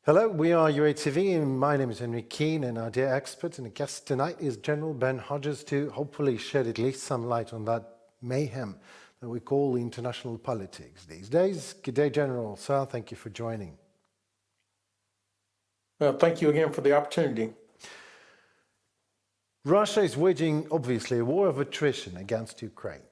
Hello, we are UATV, and my name is Henry Keane, and our dear expert and guest tonight is General Ben Hodges to hopefully shed at least some light on that mayhem that we call international politics these days. Good day, General. Sir, thank you for joining. Thank you again for the opportunity. Russia is waging, obviously, a war of attrition against Ukraine.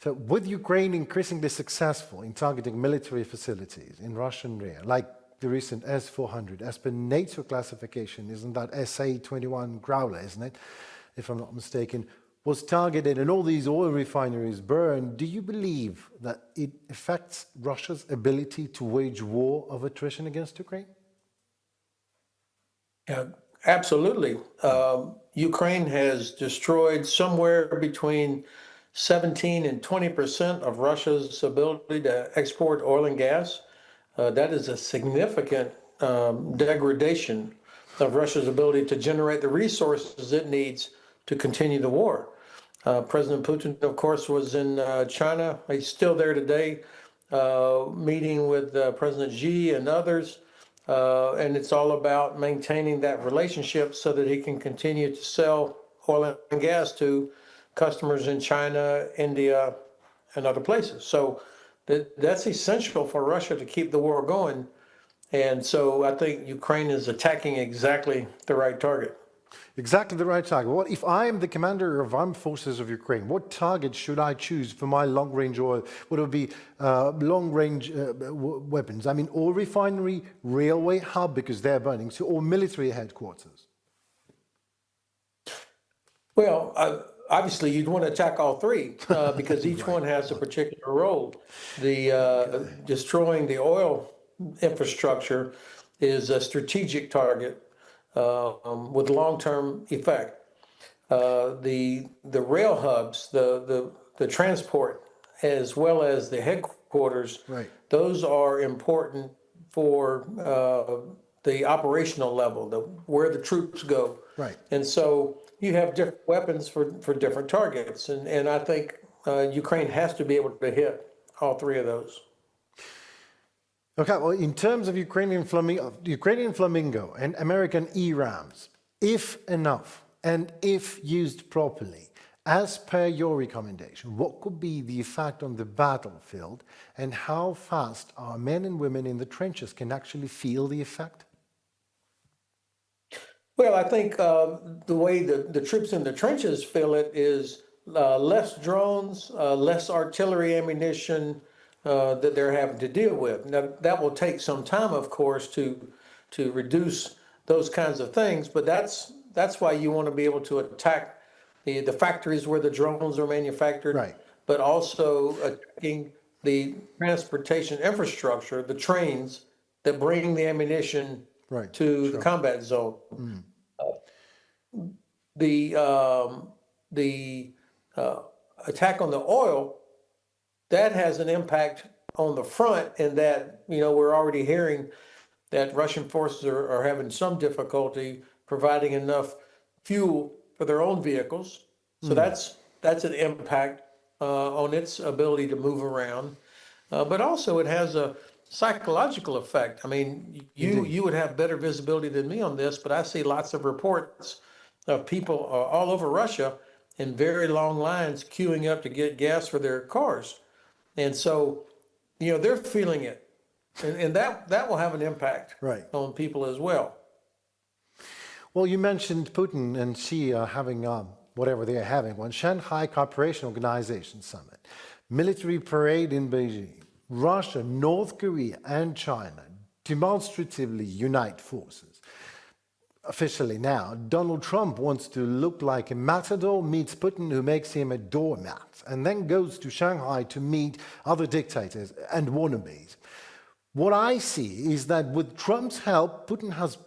So with Ukraine increasingly successful in targeting military facilities in Russian rear, like the recent S-400, as per NATO classification, isn't that SA-21 Growler, isn't it, if I'm not mistaken, was targeted and all these oil refineries burned, do you believe that it affects Russia's ability to wage war of attrition against Ukraine? Yeah, absolutely. Ukraine has destroyed somewhere between 17 and 20% of Russia's ability to export oil and gas. That is a significant degradation of Russia's ability to generate the resources it needs to continue the war. President Putin, of course, was in China. He's still there today, meeting with President Xi and others. And it's all about maintaining that relationship so that he can continue to sell oil and gas to customers in China, India, and other places. So that's essential for Russia to keep the war going. And so I think Ukraine is attacking exactly the right target. Exactly the right target. What if I am the commander of armed forces of Ukraine? What target should I choose for my long-range oil? Would it be long-range weapons? I mean, oil refinery, railway hub, because they're burning, so, or military headquarters? Well, obviously, you'd want to attack all three because each one has a particular role. The destroying the oil infrastructure is a strategic target with long-term effect. The rail hubs, the transport, as well as the headquarters, Right. those are important for the operational level, where the troops go. Right. And so you have different weapons for different targets. And I think Ukraine has to be able to hit all three of those. Okay, well, in terms of Ukrainian Flamingo and American E-Rams, if enough and if used properly, as per your recommendation, what could be the effect on the battlefield and how fast our men and women in the trenches can actually feel the effect? Well, I think the way the troops in the trenches feel it is less drones, less artillery ammunition that they're having to deal with. Now, that will take some time, of course, to reduce those kinds of things, but that's why you want to be able to attack the factories where the drones are manufactured, Right. but also attacking the transportation infrastructure, the trains that bring the ammunition Right. to the combat zone. The attack on the oil, that has an impact on the front in that, we're already hearing that Russian forces are having some difficulty providing enough fuel for their own vehicles. So that's an impact on its ability to move around. But also it has a psychological effect. I mean, you would have better visibility than me on this, but I see lots of reports of people all over Russia in very long lines queuing up to get gas for their cars. And so, they're feeling it. And that will have an impact on people as well. Well, you mentioned Putin and Xi are having whatever they are having, one Shanghai Cooperation Organization Summit, military parade in Beijing, Russia, North Korea, and China demonstratively unite forces. Officially now, Donald Trump wants to look like a matador meets Putin, who makes him a doormat, and then goes to Shanghai to meet other dictators and wannabes. What I see is that with Trump's help, Putin has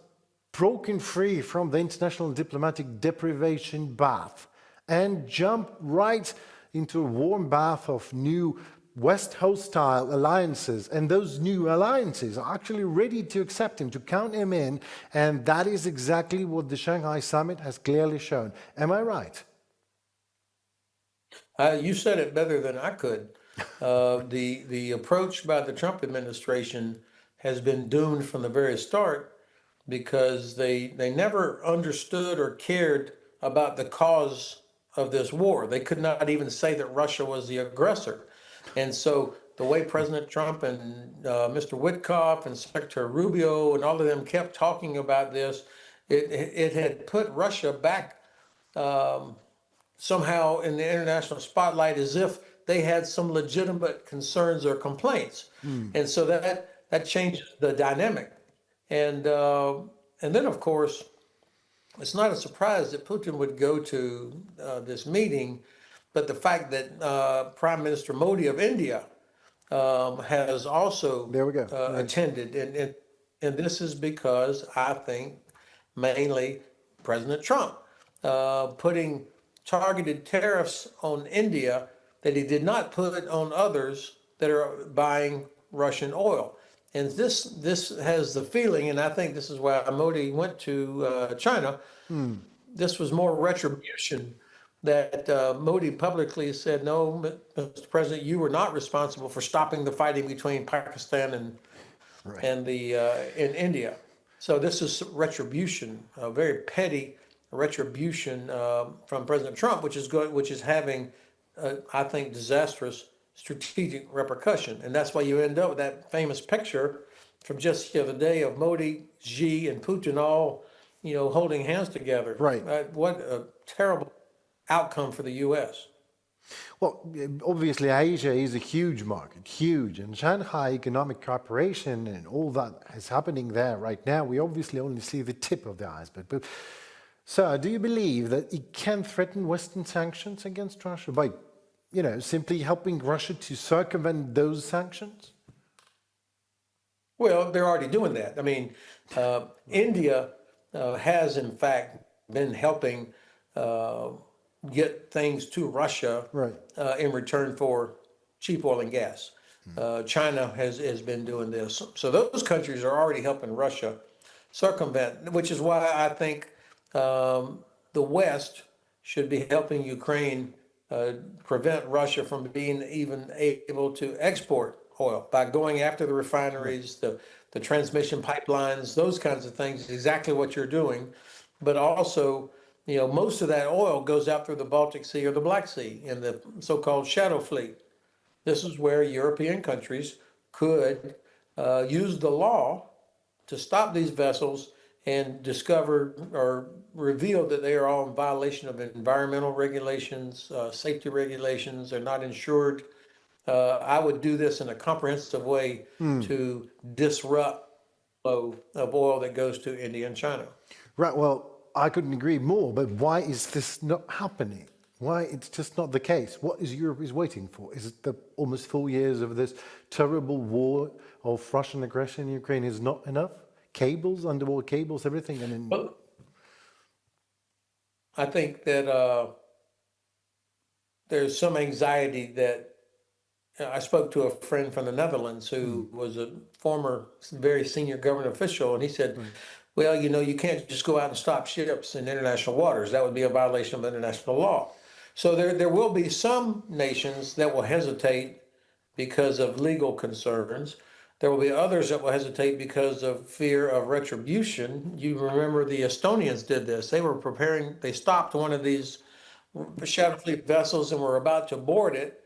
broken free from the international diplomatic deprivation bath and jumped right into a warm bath of new West hostile alliances, and those new alliances are actually ready to accept him, to count him in, and that is exactly what the Shanghai summit has clearly shown. Am I right? You said it better than I could. The approach by the Trump administration has been doomed from the very start because they never understood or cared about the cause of this war. They could not even say that Russia was the aggressor. And so the way President Trump and Mr. Witkoff and Secretary Rubio and all of them kept talking about this, it had put Russia back somehow in the international spotlight as if they had some legitimate concerns or complaints. And so that changed the dynamic. And then, of course, it's not a surprise that Putin would go to this meeting, but the fact that Prime Minister Modi of India has also There we go. Right. attended, and this is because I think mainly President Trump putting targeted tariffs on India that he did not put on others that are buying Russian oil. And this has the feeling, and I think this is why Modi went to China. This was more retribution that Modi publicly said, no, Mr. President, you were not responsible for stopping the fighting between Pakistan and Right. and the in India. So this is retribution, a very petty retribution from President Trump, which is having, I think, disastrous strategic repercussion, and that's why you end up with that famous picture from just the other day of Modi, Xi, and Putin all, holding hands together. Right. What a terrible outcome for the U.S. Well, obviously, Asia is a huge market, huge, and Shanghai Economic Cooperation and all that is happening there right now. We obviously only see the tip of the iceberg. But, sir, do you believe that it can threaten Western sanctions against Russia by, simply helping Russia to circumvent those sanctions? Well, they're already doing that. I mean, India has in fact been helping get things to Russia Right. in return for cheap oil and gas. China has been doing this. So those countries are already helping Russia circumvent, which is why I think the West should be helping Ukraine prevent Russia from being even able to export oil by going after the refineries, the transmission pipelines, those kinds of things, exactly what you're doing. But also, most of that oil goes out through the Baltic Sea or the Black Sea in the so-called shadow fleet. This is where European countries could use the law to stop these vessels and discover or reveal that they are all in violation of environmental regulations, safety regulations, they're not insured. I would do this in a comprehensive way to disrupt the flow of oil that goes to India and China. Right, well, I couldn't agree more, but why is this not happening? Why it's just not the case? What is Europe is waiting for? Is it the almost 4 years of this terrible war of Russian aggression in Ukraine is not enough? Cables, underwater cables, everything? And then... Well, I think that there's some anxiety that I spoke to a friend from the Netherlands who was a former very senior government official, and he said, well, you can't just go out and stop ships in international waters. That would be a violation of international law. So there will be some nations that will hesitate because of legal concerns. There will be others that will hesitate because of fear of retribution. You remember the Estonians did this. They stopped one of these shadow fleet vessels and were about to board it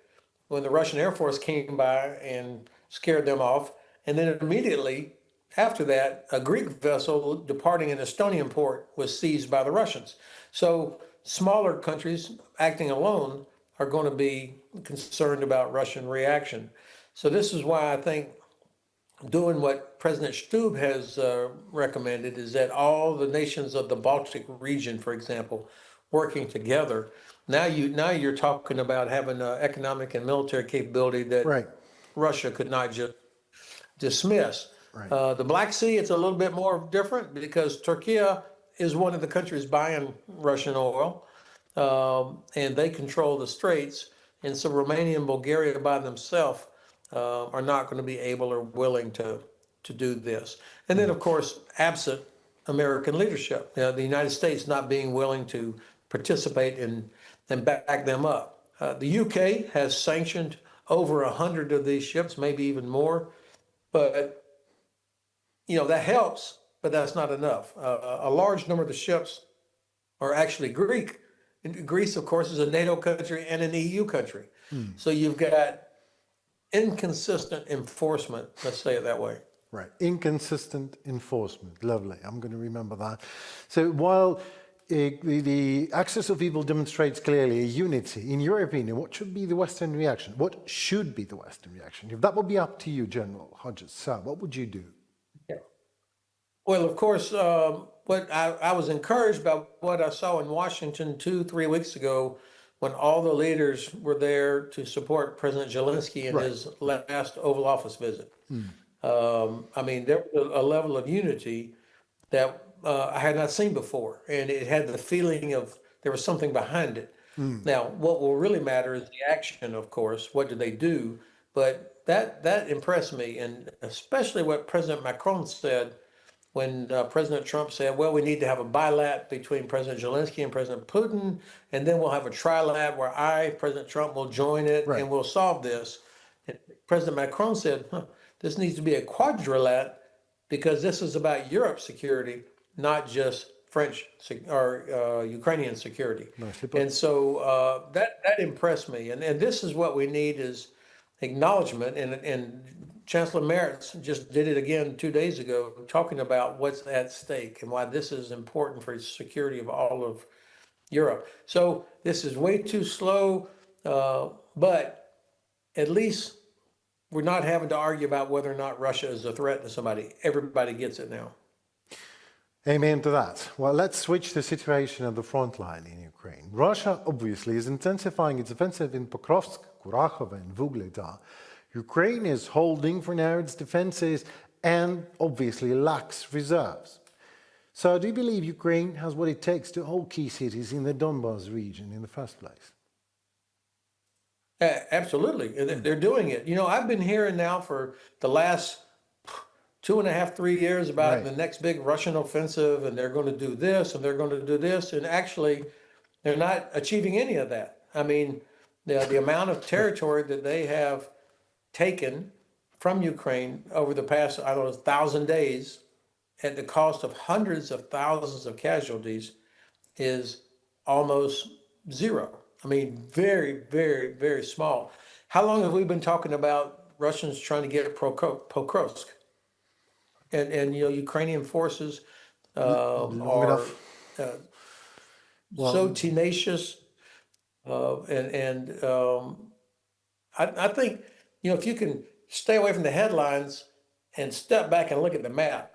when the Russian Air Force came by and scared them off. And then immediately after that, a Greek vessel departing an Estonian port was seized by the Russians. So smaller countries acting alone are going to be concerned about Russian reaction. So this is why I think doing what President Stubb has recommended is that all the nations of the Baltic region, for example, working together. Now you're talking about having economic and military capability that Right. Russia could not just dismiss. Right. The Black Sea, it's a little bit more different because Turkey is one of the countries buying Russian oil, and they control the straits. And so Romania and Bulgaria by themselves are not going to be able or willing to do this. And then, of course, absent American leadership, the United States not being willing to participate and back them up. The UK has sanctioned over 100 of these ships, maybe even more. But, that helps but that's not enough. A large number of the ships are actually Greek. And Greece, of course, is a NATO country and an EU country. So you've got inconsistent enforcement, let's say it that way. Right. Inconsistent enforcement. Lovely. I'm going to remember that. So while the axis of evil demonstrates clearly a unity, in your opinion, what should be the Western reaction? What should be the Western reaction? If that would be up to you, General Hodges, sir, what would you do? Yeah. Well, of course, what I was encouraged by what I saw in Washington 2-3 weeks ago when all the leaders were there to support President Zelensky in his last Oval Office visit. I mean, there was a level of unity that I had not seen before, and it had the feeling of there was something behind it. Now, what will really matter is the action, of course. What do they do? But that impressed me, and especially what President Macron said when President Trump said, well, we need to have a bilat between President Zelensky and President Putin, and then we'll have a trilat where President Trump, will join it, and we'll solve this. And President Macron said, this needs to be a quadrilat because this is about Europe's security, not just French or Ukrainian security. And so that impressed me. And this is what we need is acknowledgement. And Chancellor Merz just did it again 2 days ago, talking about what's at stake and why this is important for the security of all of Europe. So this is way too slow, but at least we're not having to argue about whether or not Russia is a threat to somebody. Everybody gets it now. Amen to that. Well, let's switch the situation at the front line in Ukraine. Russia, obviously, is intensifying its offensive in Pokrovsk, Kurakhove, and Vuhledar. Ukraine is holding for now its defenses and obviously lacks reserves. So do you believe Ukraine has what it takes to hold key cities in the Donbas region in the first place? Absolutely. They're doing it. You know, I've been hearing now for the last 2.5, 3 years about the next big Russian offensive, and they're going to do this, and they're going to do this. And actually, they're not achieving any of that. I mean, the amount of territory that they have taken from Ukraine over the past, 1,000 days at the cost of hundreds of thousands of casualties is almost zero. I mean, very, very, very small. How long have we been talking about Russians trying to get Pokrovsk? And you know, Ukrainian forces are so tenacious. I think, you know, if you can stay away from the headlines and step back and look at the map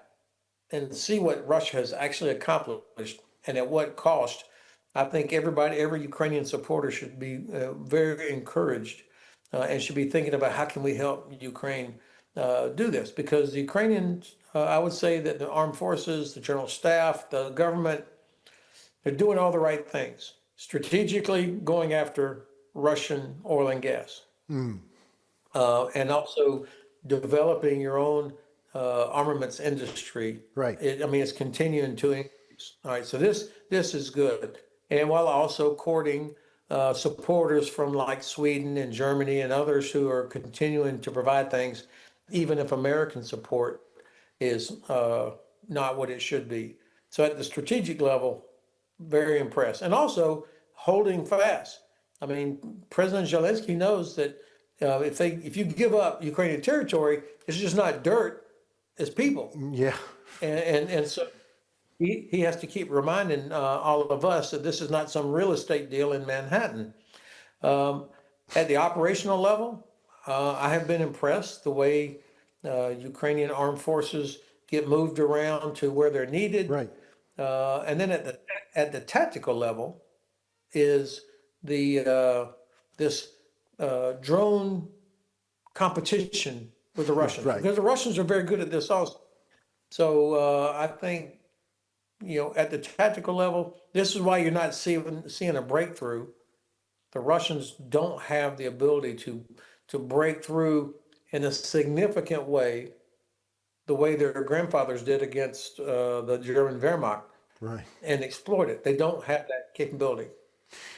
and see what Russia has actually accomplished and at what cost, I think every Ukrainian supporter should be very encouraged and should be thinking about how can we help Ukraine do this, because the Ukrainians, I would say that the armed forces, the general staff, the government, they're doing all the right things, strategically going after Russian oil and gas, and also developing your own armaments industry. Right. I mean, it's continuing to increase. All right, so this is good, and while also courting supporters from like Sweden and Germany and others who are continuing to provide things, even if American support is not what it should be. So at the strategic level, very impressed. And also holding fast. I mean, President Zelensky knows that if you give up Ukrainian territory, it's just not dirt, it's people. Yeah. And so he has to keep reminding all of us that this is not some real estate deal in Manhattan. At the operational level, I have been impressed the way Ukrainian armed forces get moved around to where they're needed. Right. And then at the tactical level is this drone competition with the Russians, because the Russians are very good at this also. So I think, you know, at the tactical level, this is why you're not seeing a breakthrough. The Russians don't have the ability to break through in a significant way, the way their grandfathers did against the German Wehrmacht, and exploit it. They don't have that capability.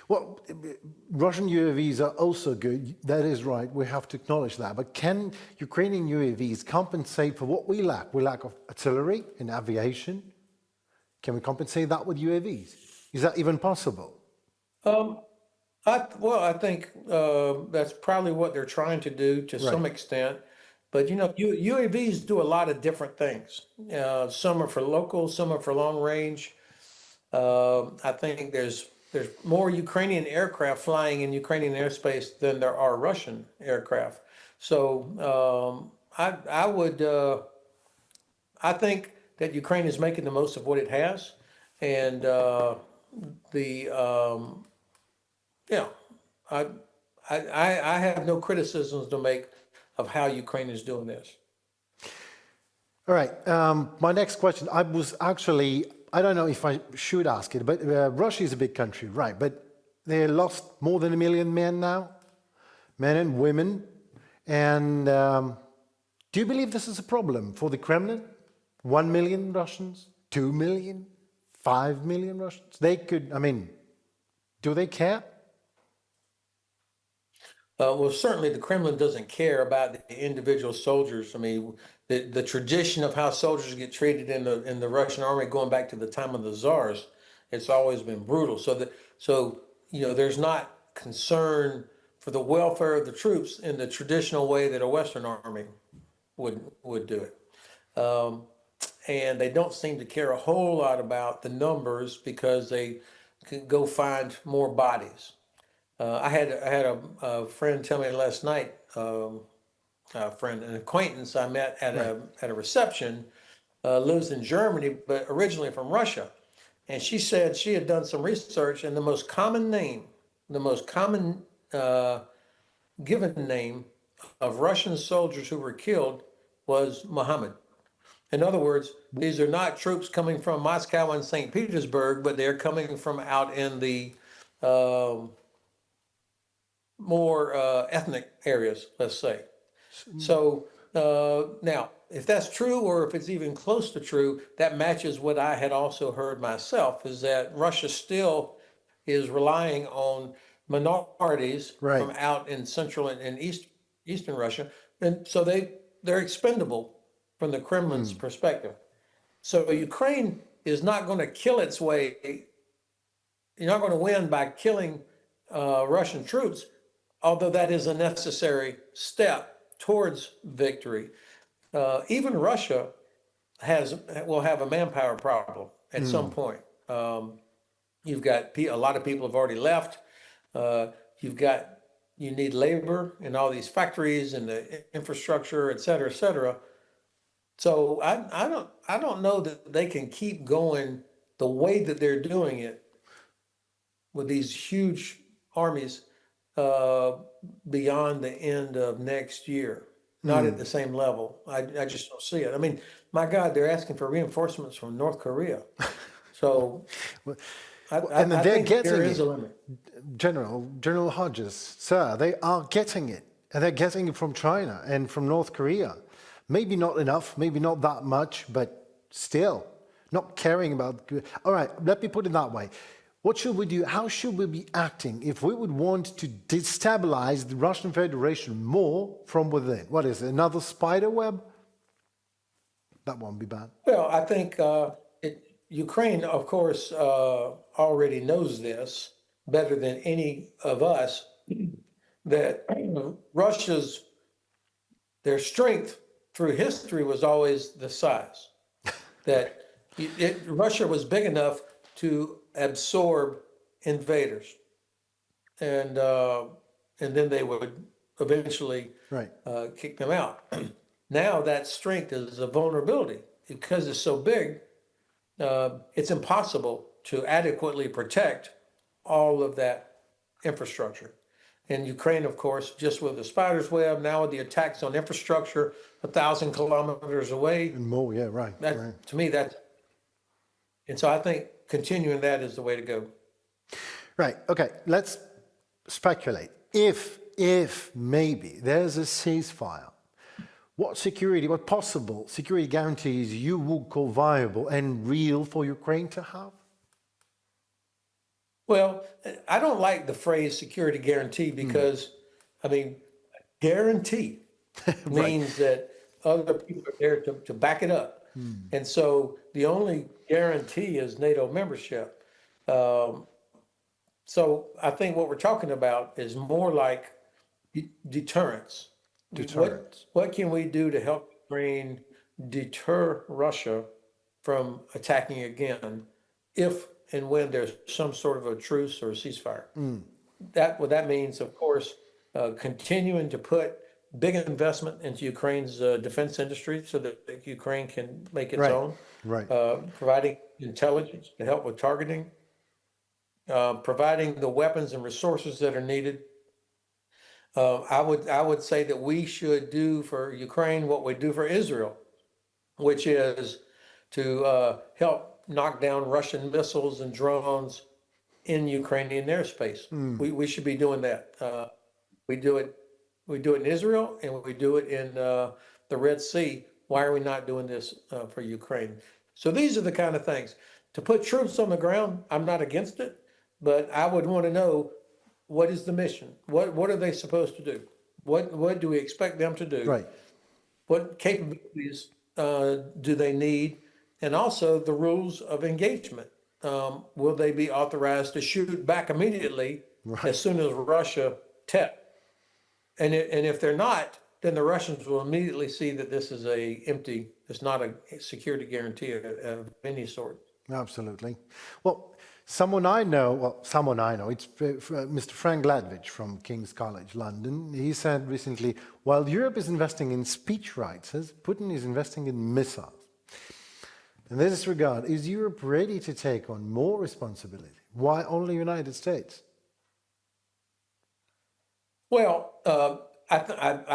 Well, Russian UAVs are also good. That is right. We have to acknowledge that. But can Ukrainian UAVs compensate for what we lack? We lack of artillery and aviation. Can we compensate that with UAVs? Is that even possible? Um, I think that's probably what they're trying to do to Right. some extent. But UAVs do a lot of different things. Some are for local, some are for long range. I think there's more Ukrainian aircraft flying in Ukrainian airspace than there are Russian aircraft. So I think that Ukraine is making the most of what it has, and the yeah, I I have no criticisms to make of how Ukraine is doing this. All right. My next question, I was actually, I don't know if I should ask it, but Russia is a big country, right? But they lost more than 1 million men now, men and women. And do you believe this is a problem for the Kremlin? 1 million Russians, 2 million, 5 million Russians? They could, I mean, do they care? Well, certainly the Kremlin doesn't care about the individual soldiers. I mean, the tradition of how soldiers get treated in the Russian army going back to the time of the czars, it's always been brutal. So there's not concern for the welfare of the troops in the traditional way that a Western army would do it. And they don't seem to care a whole lot about the numbers because they can go find more bodies. I had a friend tell me last night, an acquaintance I met at a reception, lives in Germany, but originally from Russia. And she said she had done some research, and the most common name, the most common given name of Russian soldiers who were killed was Muhammad. In other words, these are not troops coming from Moscow and St. Petersburg, but they're coming from out in the more ethnic areas, let's say. So now, if that's true, or if it's even close to true, that matches what I had also heard myself, is that Russia still is relying on minorities Right. from out in central and eastern Russia, and so they're expendable from the Kremlin's perspective. So Ukraine is not going to kill its way. You're not going to win by killing Russian troops, although that is a necessary step towards victory. Even Russia will have a manpower problem at some point. You've got a lot of people have already left. You need labor in all these factories and the infrastructure, et cetera, et cetera. So I don't know that they can keep going the way that they're doing it with these huge armies beyond the end of next year. Not at the same level. I just don't see it. I mean, my God, they're asking for reinforcements from North Korea. So I they're think there getting is it. a limit. General Hodges, sir, they are getting it. And they're getting it from China and from North Korea. Maybe not enough, maybe not that much, but still not caring about. All right, let me put it that way. What should we do? How should we be acting if we would want to destabilize the Russian Federation more from within? What is it, another spider web? That won't be bad. Well, I think Ukraine, of course, already knows this better than any of us, that their strength through history was always the size. That Russia was big enough to absorb invaders, and then they would eventually Right. kick them out. Now that strength is a vulnerability because it's so big. It's impossible to adequately protect all of that infrastructure. And Ukraine, of course, just with the spider's web, now with the attacks on infrastructure 1,000 kilometers away, And more, yeah, right. that Right. to me and so I think continuing that is the way to go. Right. Okay. Let's speculate. If maybe there's a ceasefire, what possible security guarantees you would call viable and real for Ukraine to have? Well, I don't like the phrase security guarantee because, I mean, guarantee Right. means that other people are there to back it up. And so the only guarantee is NATO membership. Um, So I think what we're talking about is more like deterrence. Deterrence. What can we do to help Ukraine deter Russia from attacking again if and when there's some sort of a truce or a ceasefire? What that means, of course, continuing to put big investment into Ukraine's defense industry so that Ukraine can make its Right. own, Right. providing intelligence to help with targeting, providing the weapons and resources that are needed. I would say that we should do for Ukraine what we do for Israel, which is to help knock down Russian missiles and drones in Ukrainian airspace. We should be doing that. We do it. We do it in Israel and we do it in the Red Sea. Why are we not doing this for Ukraine? So these are the kind of things. To put troops on the ground, I'm not against it, but I would want to know, what is the mission? What are they supposed to do? What do we expect them to do? Right. What capabilities do they need? And also the rules of engagement. Will they be authorized to shoot back immediately Right. as soon as Russia tests? And if they're not, then the Russians will immediately see that this is it's not a security guarantee of any sort. Absolutely. Well, someone I know, it's Mr. Frank Gladwich from King's College, London. He said recently, while Europe is investing in speechwriters, Putin is investing in missiles. In this regard, is Europe ready to take on more responsibility? Why only United States? Well,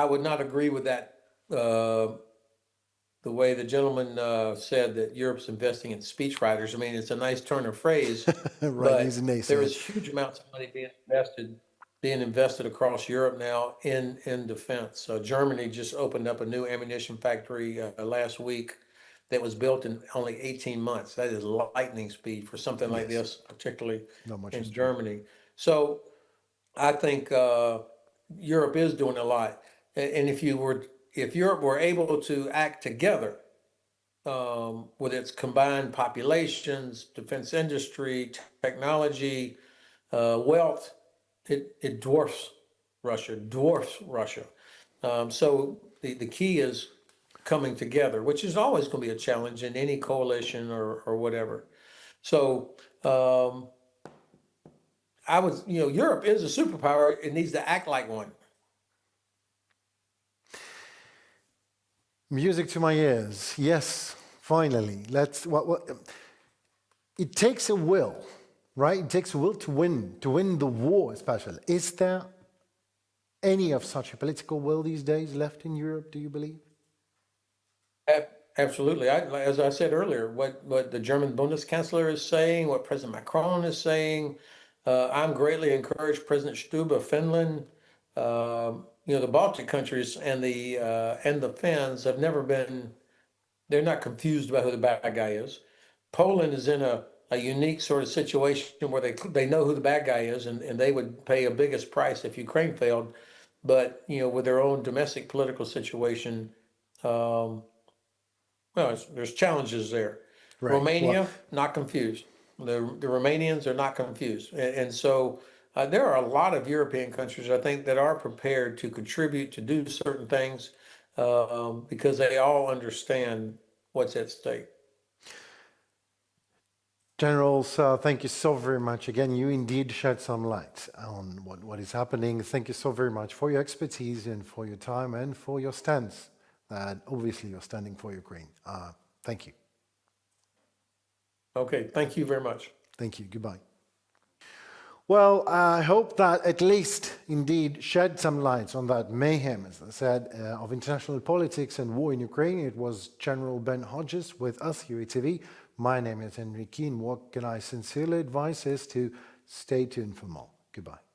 I would not agree with that. The way the gentleman said that Europe's investing in speechwriters. I mean, it's a nice turn of phrase, Right, he's a but naysayer. there is huge amounts of money being invested across Europe now in defense. So Germany just opened up a new ammunition factory last week that was built in only 18 months. That is lightning speed for something like Yes. this, particularly Not much in history. Germany. So I think Europe is doing a lot. And if Europe were able to act together with its combined populations, defense industry, technology, wealth, it dwarfs Russia. So the key is coming together, which is always going to be a challenge in any coalition or whatever. So Europe is a superpower. It needs to act like one. Music to my ears. Yes, finally. It takes a will, right? It takes a will to win the war, especially. Is there any of such a political will these days left in Europe, do you believe? Absolutely. As I said earlier, what the German Bundeskanzler is saying, what President Macron is saying, I'm greatly encouraged. President Stubb of Finland, the Baltic countries and the Finns have never been. They're not confused about who the bad guy is. Poland is in a unique sort of situation where they know who the bad guy is, and they would pay a biggest price if Ukraine failed. But with their own domestic political situation. There's challenges there. Right. Romania, not confused. The Romanians are not confused. And so there are a lot of European countries, I think, that are prepared to contribute, to do certain things because they all understand what's at stake. Generals, thank you so very much. Again, you indeed shed some light on what is happening. Thank you so very much for your expertise and for your time and for your stance. That obviously you're standing for Ukraine. Thank you. Okay, thank you very much. Thank you. Goodbye. Well, I hope that at least indeed shed some light on that mayhem, as I said, of international politics and war in Ukraine. It was General Ben Hodges with us here at TV. My name is Henry Keane. What can I sincerely advise is to stay tuned for more. Goodbye.